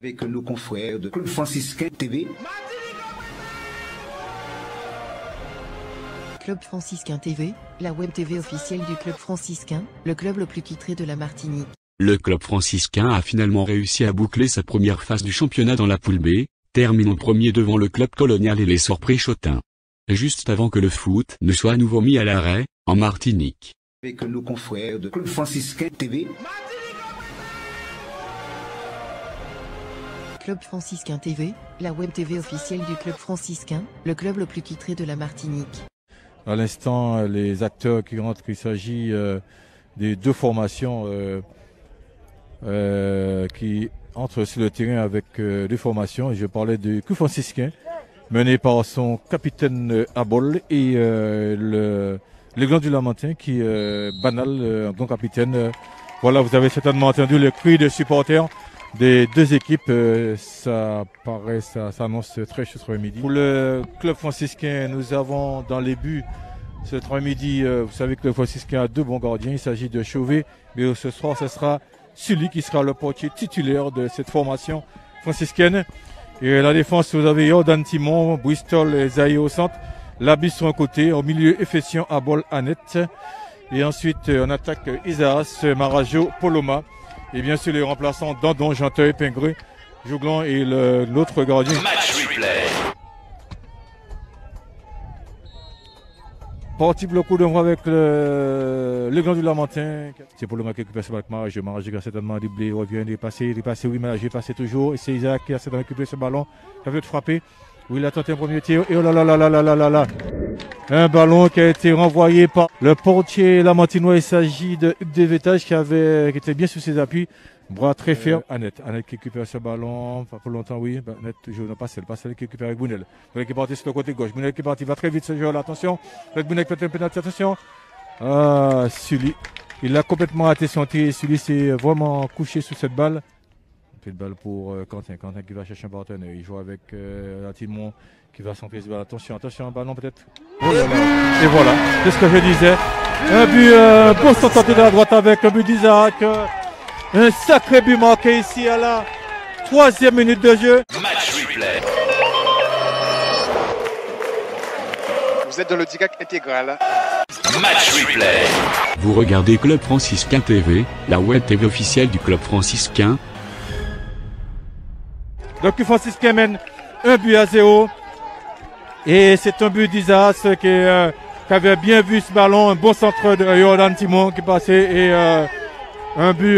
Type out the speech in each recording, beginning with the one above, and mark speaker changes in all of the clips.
Speaker 1: Avec nos confrères de Club Franciscain TV.
Speaker 2: Club Franciscain TV, la web TV officielle du Club Franciscain, le club le plus titré de la Martinique.
Speaker 3: Le Club Franciscain a finalement réussi à boucler sa première phase du championnat dans la poule B, terminant premier devant le Club Colonial et les Sorts-Préchotin. Juste avant que le foot ne soit à nouveau mis à l'arrêt, en Martinique.
Speaker 1: Avec nos confrères de Club Franciscain TV.
Speaker 2: Club Franciscain TV, la web TV officielle du Club Franciscain, le club le plus titré de la Martinique.
Speaker 4: À l'instant, les acteurs qui rentrent, il s'agit des deux formations qui entrent sur le terrain avec deux formations. Je parlais du Club Franciscain, mené par son capitaine Abol et l'Aiglon du Lamentin qui est Banal, un bon capitaine. Voilà, vous avez certainement entendu le cri des supporters des deux équipes. Ça s'annonce très chaud ce midi. Pour le Club Franciscain, nous avons dans les buts ce midi, vous savez que le Franciscain a deux bons gardiens. Il s'agit de Chauvet, mais ce soir, ce sera Sully qui sera le portier titulaire de cette formation franciscaine. Et la défense, vous avez Jordan Timon, Bristol et Zaï au centre. Labis sur un côté, au milieu, Efession, Abol, Annette. Et ensuite, on attaque Isaas, Marajo, Poloma. Et bien sûr, les remplaçants Dandon, Janteuil, Pingré, Jouglan et l'autre gardien.
Speaker 5: Match replay.
Speaker 4: Parti bloc coup d'envoi avec l'Aiglon du Lamentin. C'est Poloma qui récupère ce ballon avec Marajo. Marajo qui a certainement dribblé, revient, il est passé, oui, Marajo est passé toujours. Et c'est Isaac qui a certainement récupéré ce ballon, qui a vu de frapper. Oui, il a tenté un premier tir. Et oh là là là là là là là là. Un ballon qui a été renvoyé par le portier lamantinois. Il s'agit de Hugues Desvétages qui était bien sur ses appuis. Bras très ferme. Annette qui récupère ce ballon. Pas pour longtemps, oui. Annette toujours non, pas celle qui récupère avec Bounel. Bounel qui est parti sur le côté gauche. Bounel qui est parti. Va très vite ce joueur là. Attention. Avec Bounel qui fait un pénalty. Attention. Ah, Sully. Il a complètement raté son tir. Sully s'est vraiment couché sous cette balle. Une balle pour Quentin. Quentin qui va chercher un partenaire. Il joue avec Timon qui va centrer ce ballon. Attention, un ballon peut-être. Oh là là. Et voilà, c'est ce que je disais. Un but pour sortir de la droite avec un but d'Isaac. Un sacré but marqué ici à la 3e minute de jeu.
Speaker 5: Match replay.
Speaker 6: Vous êtes dans le DIGAC intégral.
Speaker 5: Match replay.
Speaker 3: Vous regardez Club Franciscain TV, la web TV officielle du Club Franciscain.
Speaker 4: Donc le Franciscain mène 1-0. Et c'est un but d'Isas qui avait bien vu ce ballon. Un bon centre de Jordan Timon qui passait. Et un but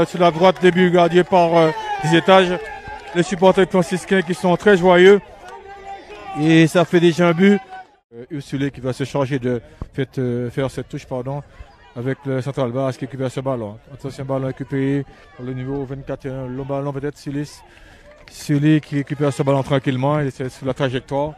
Speaker 4: sur la droite, début gardé par des étages. Les supporters franciscains qui sont très joyeux. Et ça fait déjà un but. Ursule qui va se charger de faire cette touche, avec le central Basse qui récupère ce ballon. Attention, ballon récupéré par le niveau 24. Le ballon peut-être Sully qui récupère ce ballon tranquillement, et c'est sur la trajectoire.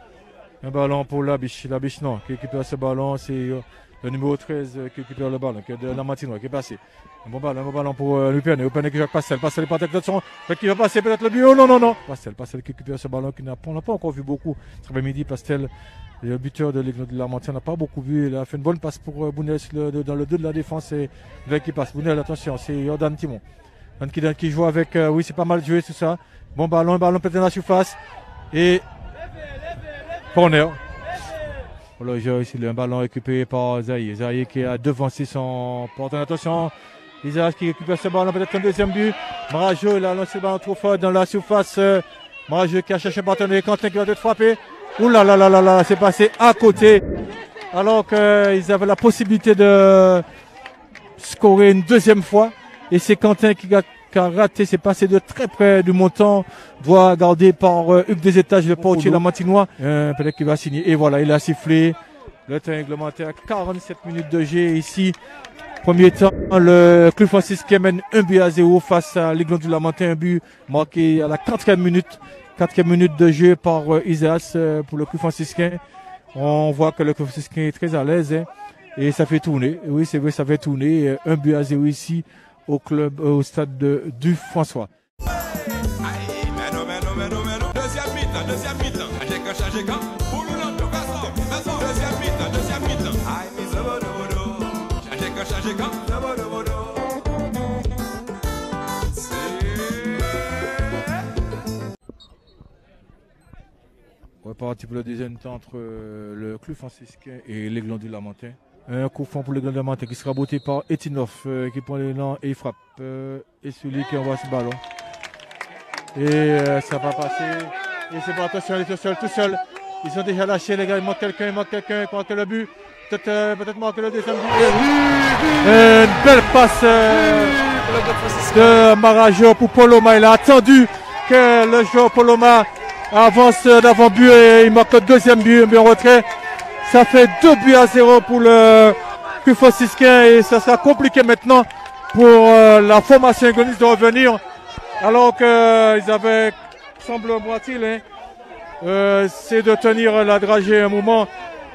Speaker 4: Un ballon pour Labiche non, qui récupère ce ballon, c'est le numéro 13 qui récupère le ballon, qui est de Lamantinois, qui est passé. Un bon ballon pour Luperne qui joue Pastel est pas avec son, qui va passer peut-être le but, oh non. Pastel qui récupère ce ballon on n'a pas encore vu beaucoup. Cet après-midi, Pastel, le buteur de l'Aiglon de Lamentin, n'a pas beaucoup vu. Il a fait une bonne passe pour Bounel dans le 2 de la défense, et là qui passe. Bounel, attention, c'est Jordan Timon. Qui joue avec, oui, c'est pas mal joué tout ça. Bon ballon, peut-être dans la surface. Et corner. Voilà, ici, un ballon récupéré par Zaï. Zaï qui a devancé son partenaire. Attention, Isaac qui récupère ce ballon, peut-être un deuxième but. Marajo, il a lancé le ballon trop fort dans la surface. Marajo qui a cherché un partenaire. Quentin qui va être frappé. Ouh là là là là là, c'est passé à côté. Alors qu'ils avaient la possibilité de scorer une deuxième fois. Et c'est Quentin qui a raté, c'est passé de très près du montant, doit garder par Hugues Desvétages, le portier lamantinois. Peut-être qu'il va signer. Et voilà, il a sifflé le temps réglementaire. 47 minutes de jeu ici. Premier temps, le Club Franciscain mène 1-0 face à l'Aiglon du Lamentin. Un but marqué à la 4e minute. 4e minute de jeu par Isaas pour le Club Franciscain. On voit que le Club Franciscain est très à l'aise. Et ça fait tourner. Oui, c'est vrai, ça fait tourner. 1-0 ici au stade du François.
Speaker 7: Deuxième mi-temps.
Speaker 4: Reparti pour le deuxième temps entre le club franciscain et l'Aiglon du Lamentin. Un coup franc pour l'Aiglon du Lamentin qui sera botté par Etinov qui prend l'élan et il frappe. Et celui qui envoie ce ballon. Et ça va passer. Et c'est pas attention, il est tout seul. Ils ont déjà lâché les gars, il manque quelqu'un, il manque le but. Peut-être manque le deuxième but. Une belle passe de Marajo pour Poloma. Il a attendu que le joueur Poloma avance d'avant-but et il marque le deuxième but, un but en retrait. Ça fait 2-0 pour le club franciscain et ça sera compliqué maintenant pour la formation agoniste de revenir. Alors qu'ils avaient, semble-t-il, c'est de tenir la dragée un moment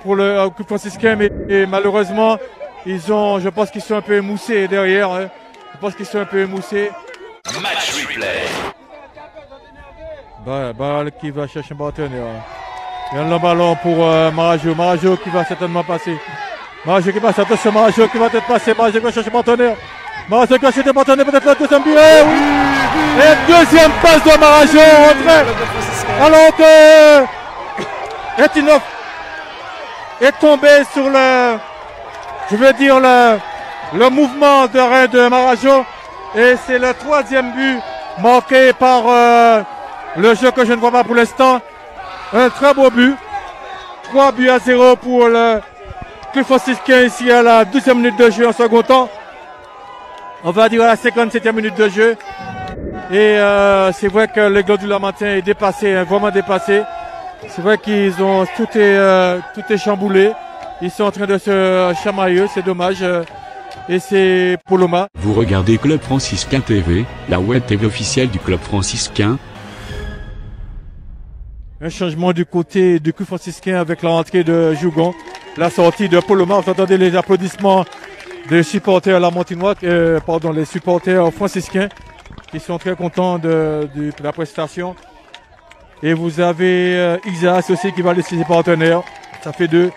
Speaker 4: pour le club franciscain, mais malheureusement, je pense qu'ils sont un peu émoussés derrière. Je pense qu'ils sont un peu émoussés.
Speaker 5: Match replay.
Speaker 4: Balle qui va chercher un partenaire. Il y a un long ballon pour Marajo. Marajo qui va certainement passer. Marajo qui passe, attention, Marajo qui va peut-être passer. Marajo qui va chercher un partenaire. Marajo qui va chercher un partenaire, peut-être le deuxième but. Oui. Et deuxième passe de Marajo en retrait. Alors que Etinov est tombé sur le mouvement d'arrêt de Marajo. Et c'est le troisième but marqué par le jeu que je ne vois pas pour l'instant. Un très beau but. 3-0 pour le club franciscain ici à la 12e minute de jeu en second temps. On va dire à la 57e minute de jeu. Et c'est vrai que l'Aiglon du Lamentin est dépassé, vraiment dépassé. C'est vrai qu'ils ont tout est chamboulé. Ils sont en train de se chamailler, c'est dommage. Et c'est Poloma.
Speaker 3: Vous regardez Club Franciscain TV, la web TV officielle du Club Franciscain.
Speaker 4: Un changement du côté du club franciscain avec l'entrée de Jougon, la sortie de Poloma. Vous entendez les applaudissements des supporters lamontinois, les supporters franciscains qui sont très contents de la prestation. Et vous avez Isaac aussi qui va laisser ses partenaires. Ça fait 2.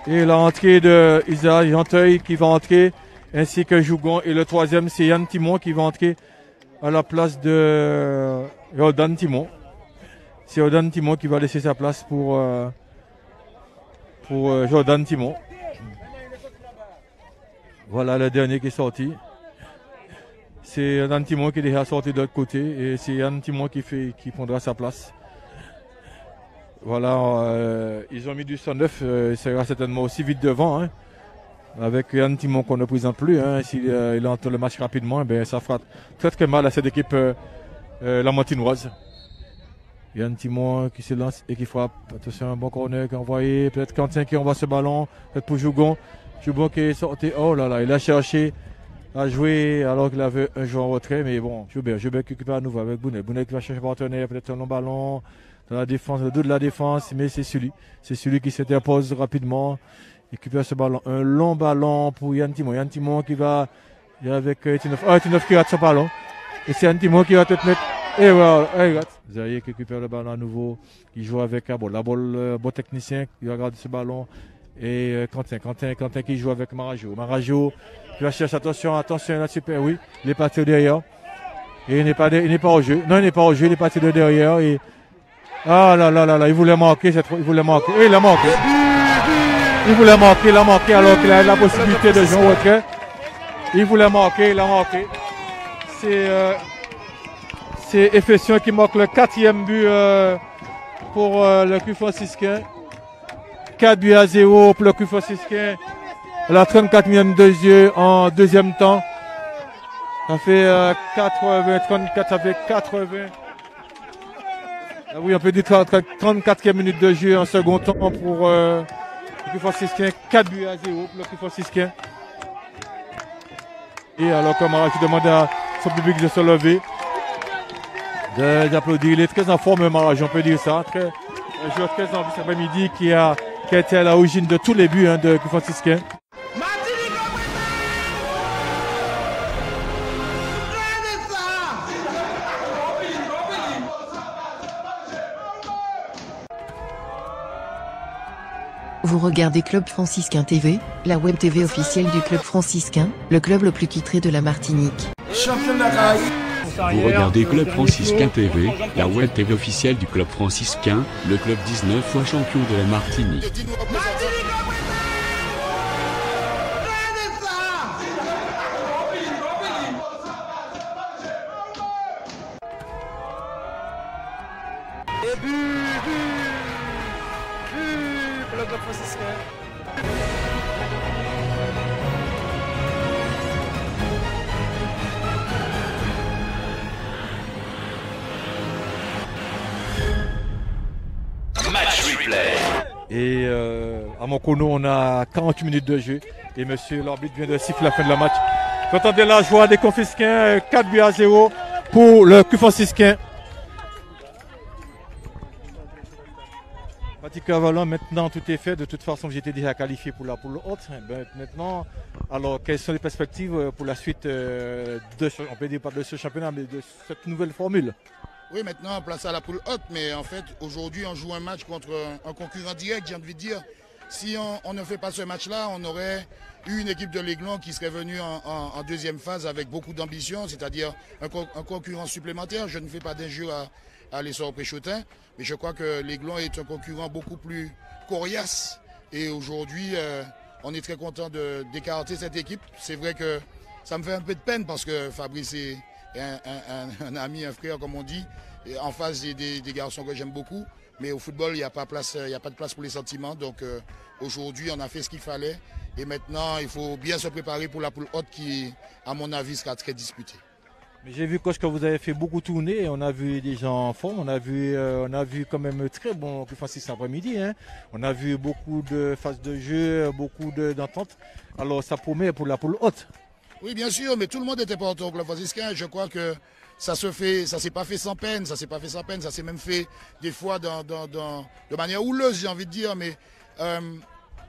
Speaker 4: Et l'entrée de Isaac Janteuil qui va entrer, ainsi que Jougon. Et le troisième, c'est Yann Timon qui va entrer à la place de Jordan Timon. C'est Jordan Timon qui va laisser sa place pour Jordan Timon. Voilà le dernier qui est sorti. C'est Jordan Timon qui est déjà sorti de l'autre côté et c'est Yann Timon qui prendra sa place. Voilà, ils ont mis du 109, il sera certainement aussi vite devant. Hein. Avec Yann Timon qu'on ne présente plus, hein. S'il entre le match rapidement, eh ça fera très mal à cette équipe lamontinoise. Yann Timon qui se lance et qui frappe. Attention, un bon corner qui est envoyé. Peut-être Quentin qui envoie ce ballon. Peut-être pour Jougon. Jougon qui est sorti. Oh là là, il a cherché à jouer alors qu'il avait un joueur en retrait. Mais bon, Joubert qui récupère à nouveau avec Bounet. Bounet qui va chercher un partenaire. Peut-être un long ballon dans la défense, le dos de la défense. Mais c'est celui qui s'interpose rapidement. Il récupère ce ballon. Un long ballon pour Yann Timon. Yann Timon qui va avec Etinov. Etinov qui rate son ballon. Et c'est Yann Timon qui va peut-être mettre. Et voilà, Zaye qui récupère le ballon à nouveau. Il joue avec la balle, bon technicien qui va garder ce ballon. Et Quentin qui joue avec Marajo. Marajo qui va chercher, attention, la super, oui. Il est parti derrière. Et il n'est pas au jeu. Non, il n'est pas au jeu, il est parti de derrière. Et ah là, il voulait marquer, il voulait marquer. Et il a marqué. Il a marqué alors qu'il a la possibilité de jouer au retrait. Il voulait marquer, il a marqué. C'est Efession qui marque le 4e but pour le club franciscain. 4-0 pour le club franciscain. La 34e de jeu en deuxième temps. Ça fait 34, ça fait 80. Ah oui, on peut dire 34e minute de jeu en second temps pour le club franciscain. 4-0 pour le club franciscain. Et alors, comme je demande à son public de se lever, d'applaudir. Il est très en forme, Marajo, on peut dire ça. Un joueur très en vie cet après-midi qui a été à l'origine de tous les buts de club franciscain.
Speaker 2: Vous regardez Club Franciscain TV, la web TV officielle du Club Franciscain, le club le plus titré de la Martinique.
Speaker 8: Championnat Caraïbes,
Speaker 3: Vous regardez Club Franciscain TV, la web TV officielle du Club Franciscain, le club 19 fois champion de la Martinique.
Speaker 8: Et but pour le Club Franciscain.
Speaker 5: Match replay.
Speaker 4: Et à Mokono, on a 48 minutes de jeu. Et monsieur l'arbitre vient de siffler la fin de la match. Vous entendez la joie des Confiscains, 4-0 pour le Club Franciscain. Patrick Cavalon, maintenant tout est fait. De toute façon, j'étais déjà qualifié pour la poule haute. Maintenant, alors quelles sont les perspectives pour la suite on peut dire pas de ce championnat, mais de cette nouvelle formule?
Speaker 9: Oui, maintenant place à la poule haute, mais en fait aujourd'hui on joue un match contre un concurrent direct, j'ai envie de dire. Si on ne fait pas ce match-là, on aurait eu une équipe de l'Aiglon qui serait venue en deuxième phase avec beaucoup d'ambition, c'est-à-dire un concurrent supplémentaire. Je ne fais pas d'injure à l'Essor Préchotin, mais je crois que l'Aiglon est un concurrent beaucoup plus coriace. Et aujourd'hui, on est très content d'écarter cette équipe. C'est vrai que ça me fait un peu de peine parce que Fabrice est un ami, un frère comme on dit. Et en face des garçons que j'aime beaucoup. Mais au football, il n'y a pas de place pour les sentiments. Donc aujourd'hui, on a fait ce qu'il fallait. Et maintenant, il faut bien se préparer pour la poule haute qui, à mon avis, sera très disputée.
Speaker 4: Mais j'ai vu, coach, que vous avez fait beaucoup tourner. On a vu des gens en forme. On a vu quand même très bon Club Franciscain après-midi. Hein. On a vu beaucoup de phases de jeu, beaucoup d'ententes. Alors ça promet pour la poule haute.
Speaker 9: Oui, bien sûr, mais tout le monde était important au Club Franciscain. Je crois que ça s'est pas fait sans peine. Ça s'est même fait des fois de manière houleuse, j'ai envie de dire. Mais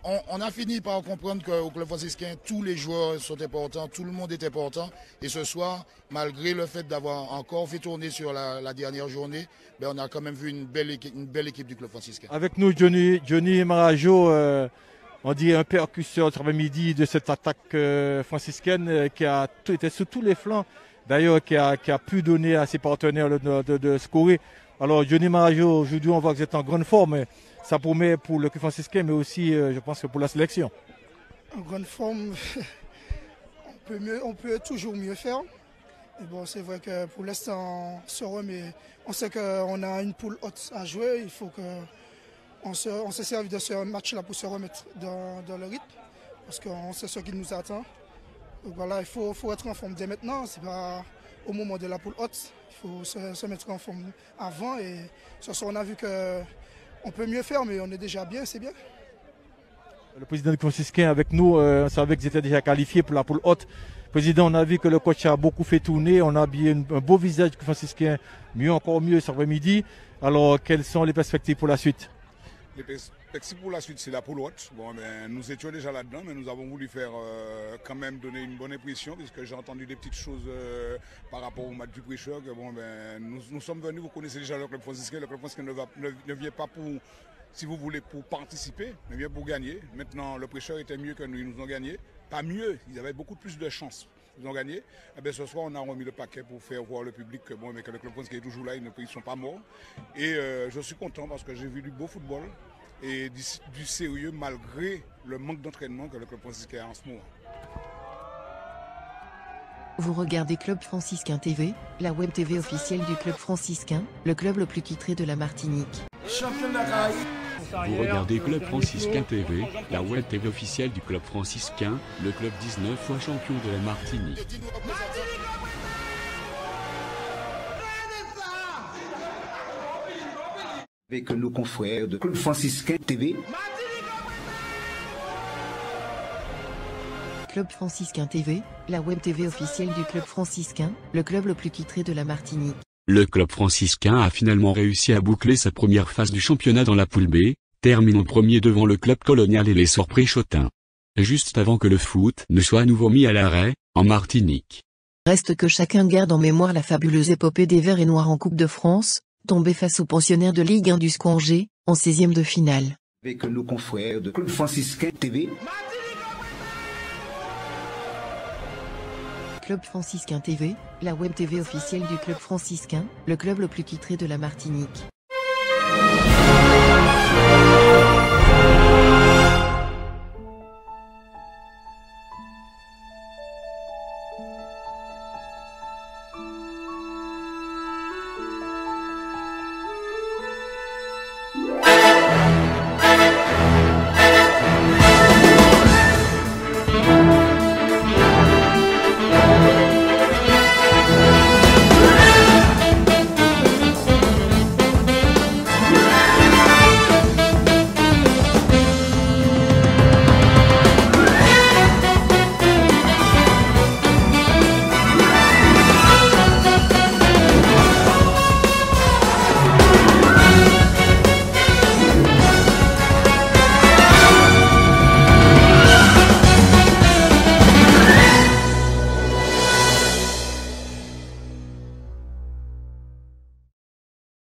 Speaker 9: on a fini par comprendre qu'au Club Franciscain, tous les joueurs sont importants, tout le monde est important. Et ce soir, malgré le fait d'avoir encore fait tourner sur la dernière journée, ben on a quand même vu une belle équipe du Club Franciscain.
Speaker 4: Avec nous, Johnny Marajo, on dit un percusseur cet après-midi de cette attaque franciscaine qui a été sur tous les flancs, d'ailleurs qui a pu donner à ses partenaires de scorer. Alors Johnny Marajo, aujourd'hui on voit que vous êtes en grande forme. Ça promet pour le Club Franciscain, mais aussi, je pense, que pour la sélection.
Speaker 10: En grande forme, on peut toujours mieux faire. Et bon, c'est vrai que pour l'instant, on sait qu'on a une poule haute à jouer. Il faut qu'on se serve de ce match-là pour se remettre dans le rythme, parce qu'on sait ce qui nous attend. Donc voilà, il faut être en forme dès maintenant. C'est pas au moment de la poule haute. Il faut se mettre en forme avant. Et ce soir, on a vu que on peut mieux faire, mais on est déjà bien, c'est bien.
Speaker 4: Le président du Franciscain avec nous, on savait qu'ils étaient déjà qualifiés pour la poule haute. Président, on a vu que le coach a beaucoup fait tourner, on a habillé un beau visage du Franciscain, encore mieux cet après-midi. Alors, quelles sont les perspectives pour la suite?
Speaker 7: Les perspectives pour la suite, c'est la poule haute. Bon, ben, nous étions déjà là-dedans, mais nous avons voulu faire quand même donner une bonne impression, puisque j'ai entendu des petites choses par rapport au match du prêcheur. Que bon, ben, nous sommes venus, vous connaissez déjà le Club Franciscain. Le Club Franciscain ne vient pas pour, si vous voulez, pour participer, mais vient pour gagner. Maintenant, le prêcheur était mieux que nous, ils nous ont gagné. Pas mieux, ils avaient beaucoup plus de chances. Ils ont gagné. Et bien, ce soir, on a remis le paquet pour faire voir le public que, bon, mais que le Club Franciscain est toujours là, ils ne sont pas morts. Et je suis content parce que j'ai vu du beau football et du sérieux malgré le manque d'entraînement que le Club Franciscain a en ce moment.
Speaker 2: Vous regardez Club Franciscain TV, la web TV officielle du Club Franciscain, le club le plus titré de la Martinique.
Speaker 3: Vous regardez Club Franciscain TV, la web TV officielle du Club Franciscain, le club 19 fois champion de la Martinique.
Speaker 1: Avec nos confrères de Club Franciscain TV.
Speaker 2: Club Franciscain TV, la web TV officielle du Club Franciscain, le club le plus titré de la Martinique.
Speaker 3: Le Club Franciscain a finalement réussi à boucler sa première phase du championnat dans la poule B, terminant premier devant le club colonial et l'Essor Préchotin. Juste avant que le foot ne soit à nouveau mis à l'arrêt, en Martinique.
Speaker 2: Reste que chacun garde en mémoire la fabuleuse épopée des Verts et Noirs en Coupe de France, tombés face aux pensionnaires de Ligue 1 du Squangé, en 16e de finale.
Speaker 1: Avec nos confrères de Club Franciscain TV.
Speaker 2: Club Franciscain TV, la web TV officielle du Club Franciscain, le club le plus titré de la Martinique.